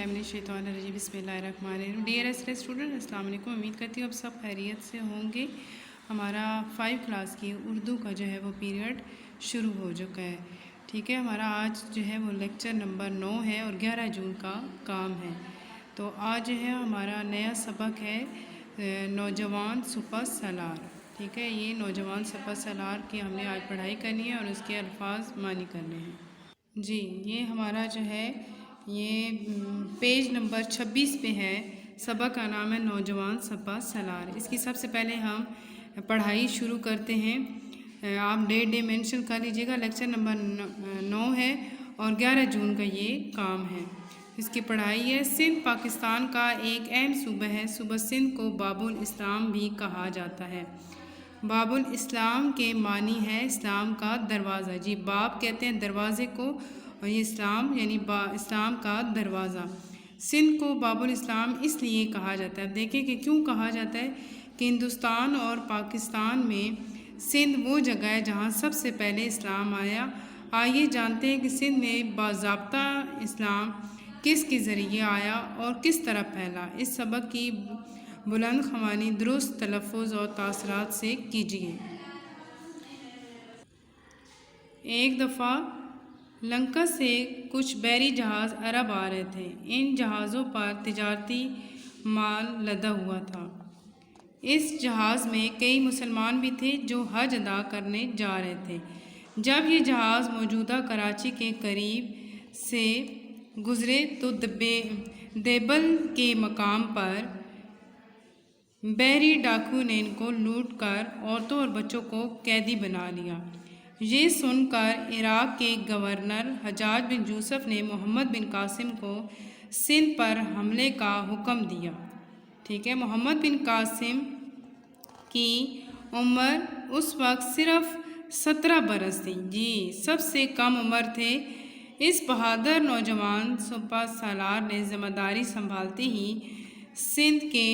बिस्मिल्लाहिर्रहमानिर्रहीम बिस्मिल्लाहिर्रहमानिर्रहीम। Dear S student, अस्सलाम वालेकुम। उम्मीद करती हूँ अब सब खैरियत से होंगे। हमारा 5 क्लास की उर्दू का जो है वो पीरियड शुरू हो चुका है। ठीक है, हमारा आज जो है वो लेक्चर नंबर 9 है और 11 जून का काम है। तो आज जो है हमारा नया सबक है नौजवान सुपह सलार। ठीक है, ये नौजवान सुपह सलार की हमने आज पढ़ाई करनी है और उसके अल्फाज मानी करने हैं। जी, ये हमारा जो है ये पेज नंबर 26 पे है। सबक का नाम है नौजवान सुपह सलार। इसकी सबसे पहले हम पढ़ाई शुरू करते हैं। आप डे मेंशन कर लीजिएगा। लेक्चर नंबर 9 है और 11 जून का ये काम है। इसकी पढ़ाई है। सिंध पाकिस्तान का एक अहम सूबा है। सूबा सिंध को बाबुल इस्लाम भी कहा जाता है। बाबुल इस्लाम के मानी है इस्लाम का दरवाज़ा। जी, बाब कहते हैं दरवाज़े को और ये इस्लाम यानी इस्लाम का दरवाज़ा। सिंध को बाबुल इस्लाम इसलिए कहा जाता है। देखें कि क्यों कहा जाता है कि हिंदुस्तान और पाकिस्तान में सिंध वो जगह है जहाँ सबसे पहले इस्लाम आया। आइए जानते हैं कि सिंध में बाज़ाब्ता इस्लाम किसके ज़रिए आया और किस तरह फैला। इस सबक की बुलंद ख़वानी दुरुस्त तलफ़ुज़ और तासरात से कीजिए। एक दफ़ा लंका से कुछ बहरी जहाज़ अरब आ रहे थे। इन जहाज़ों पर तिजारती माल लदा हुआ था। इस जहाज़ में कई मुसलमान भी थे जो हज अदा करने जा रहे थे। जब ये जहाज़ मौजूदा कराची के करीब से गुज़रे तो देबल के मकाम पर बहरी डाकू ने इनको लूट कर औरतों और बच्चों को कैदी बना लिया। ये सुनकर इराक़ के गवर्नर हज्जाज बिन यूसुफ ने मोहम्मद बिन कासिम को सिंध पर हमले का हुक्म दिया। ठीक है, मोहम्मद बिन कासिम की उम्र उस वक्त सिर्फ 17 बरस थी। जी, सबसे कम उम्र थे। इस बहादुर नौजवान सुपह सलार ने ज़िम्मेदारी संभालते ही सिंध के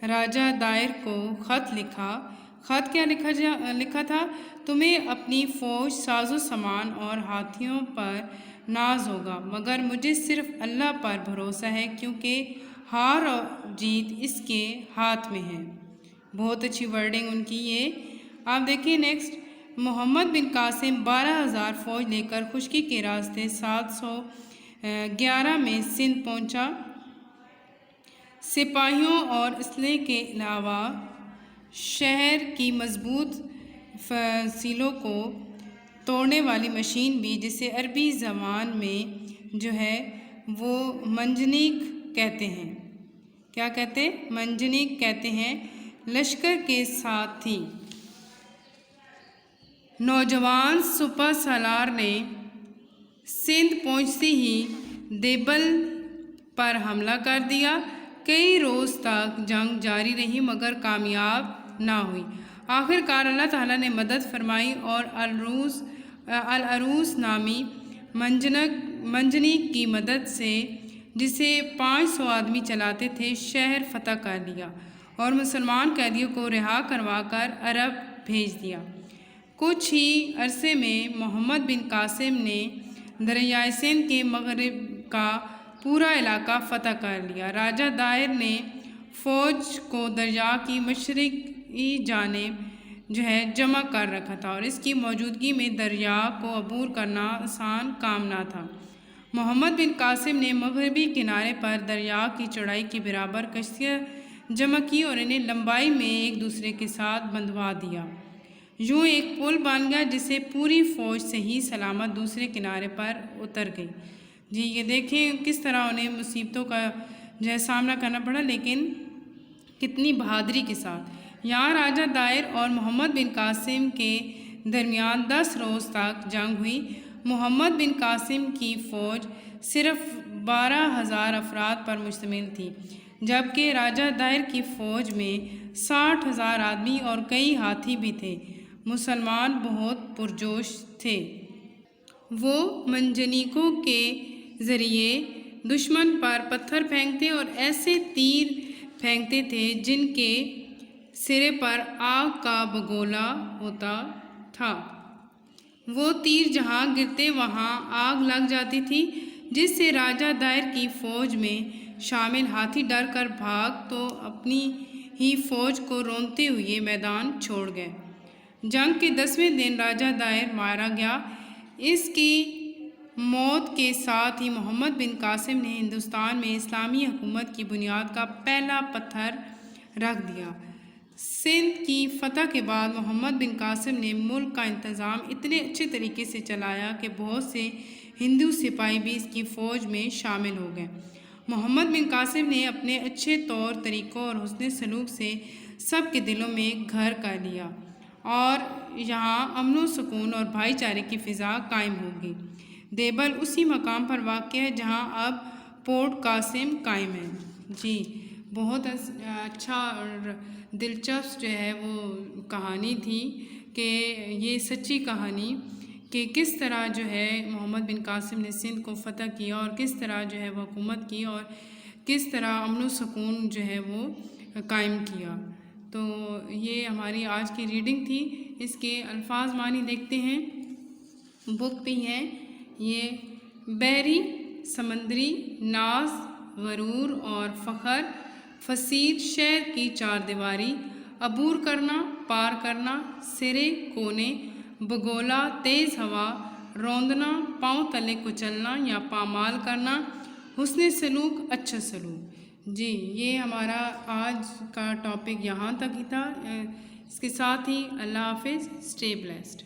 राजा दायर को ख़त लिखा। ख़त क्या लिखा था? तुम्हें अपनी फ़ौज, साजो सामान और हाथियों पर नाज होगा, मगर मुझे सिर्फ अल्लाह पर भरोसा है क्योंकि हार और जीत इसके हाथ में है। बहुत अच्छी वर्डिंग उनकी ये। आप देखिए नेक्स्ट। मोहम्मद बिन कासिम 12,000 फ़ौज लेकर खुशकी के रास्ते 711 में सिंध पहुंचा। सिपाहियों और असलहे के अलावा शहर की मजबूत फसीलों को तोड़ने वाली मशीन भी, जिसे अरबी ज़बान में जो है वो मंजनीक कहते हैं। क्या कहते हैं? मंजनीक कहते हैं, लश्कर के साथ थी। नौजवान सुपह सलार ने सिंध पहुंचते ही देबल पर हमला कर दिया। कई रोज़ तक जंग जारी रही मगर कामयाब ना हुई। आखिरकार अल्लाह ताला ने मदद फरमाई और अल अरूस नामी मंजनीक की मदद से, जिसे 500 आदमी चलाते थे, शहर फतह कर लिया और मुसलमान कैदियों को रिहा करवा कर अरब भेज दिया। कुछ ही अरसे में मोहम्मद बिन कासिम ने दरियाए सिंध के मगरिब का पूरा इलाका फ़तह कर लिया। राजा दायर ने फ़ौज को दरिया की मशरक़ी जानिब जो है जमा कर रखा था और इसकी मौजूदगी में दरिया को अबूर करना आसान काम ना था। मोहम्मद बिन कासिम ने मगरबी किनारे पर दरिया की चौड़ाई के बराबर कश्तियाँ जमा की और इन्हें लंबाई में एक दूसरे के साथ बंधवा दिया। यूँ एक पुल बन गया जिससे पूरी फ़ौज सही सलामत दूसरे किनारे पर उतर गई। जी, ये देखें किस तरह उन्हें मुसीबतों का जो है सामना करना पड़ा, लेकिन कितनी बहादुरी के साथ। यहाँ राजा दायर और मोहम्मद बिन कासिम के दरमियान 10 रोज़ तक जंग हुई। मोहम्मद बिन कासिम की फ़ौज सिर्फ 12,000 अफराद पर मुश्तमिल थी, जबकि राजा दायर की फ़ौज में 60,000 आदमी और कई हाथी भी थे। मुसलमान बहुत पुरजोश थे। वो मंजनीकों के ज़रिए दुश्मन पर पत्थर फेंकते और ऐसे तीर फेंकते थे जिनके सिरे पर आग का बगोला होता था। वो तीर जहाँ गिरते वहाँ आग लग जाती थी। جس سے راجہ دائر کی فوج میں شامل ہاتھی ڈر کر بھاگ تو اپنی ہی فوج کو رونتے ہوئے میدان چھوڑ گئے۔ جنگ کے 10ویں دن راجہ دائر مارا گیا۔ اس کی موت کے ساتھ ہی محمد بن قاسم نے ہندوستان میں اسلامی حکومت کی بنیاد کا پہلا پتھر رکھ دیا۔ سندھ کی فتح کے بعد محمد بن قاسم نے ملک کا انتظام اتنے اچھے طریقے سے چلایا کہ بہت سے ہندو سپاہی بھی اس کی فوج میں شامل ہو گئے۔ محمد بن قاسم نے اپنے اچھے طور طریقوں اور حسن سلوک سے سب کے دلوں میں گھر کر لیا اور یہاں امن و سکون اور بھائی چارے کی فضا قائم ہوگی۔ دیبل اسی مقام پر واقع ہے جہاں اب پورٹ قاسم قائم ہے۔ جی بہت اچھا اور دلچسپ جو ہے وہ کہانی تھی کہ یہ سچی کہانی کہ کس طرح جو ہے محمد بن قاسم نے سندھ کو فتح کیا اور کس طرح جو ہے وہ حکومت کی اور کس طرح امن و سکون جو ہے وہ قائم کیا۔ تو یہ ہماری آج کی ریڈنگ تھی۔ اس کے الفاظ معنی دیکھتے ہیں۔ بک پہ ہے یہ بحری، سمندری، ناز، غرور اور فخر، فصیح شہر کی چار دیواری، عبور کرنا، پار کرنا، سرے، کونے، بگولا، تیز ہوا، روندنا، پاؤں تلے کچلنا یا پامال کرنا، حسن سلوک، اچھا سلوک۔ جی یہ ہمارا آج کا ٹاپک یہاں تک ہی تھا۔ اس کے ساتھ ہی اللہ حافظ، اسٹے بلیسڈ۔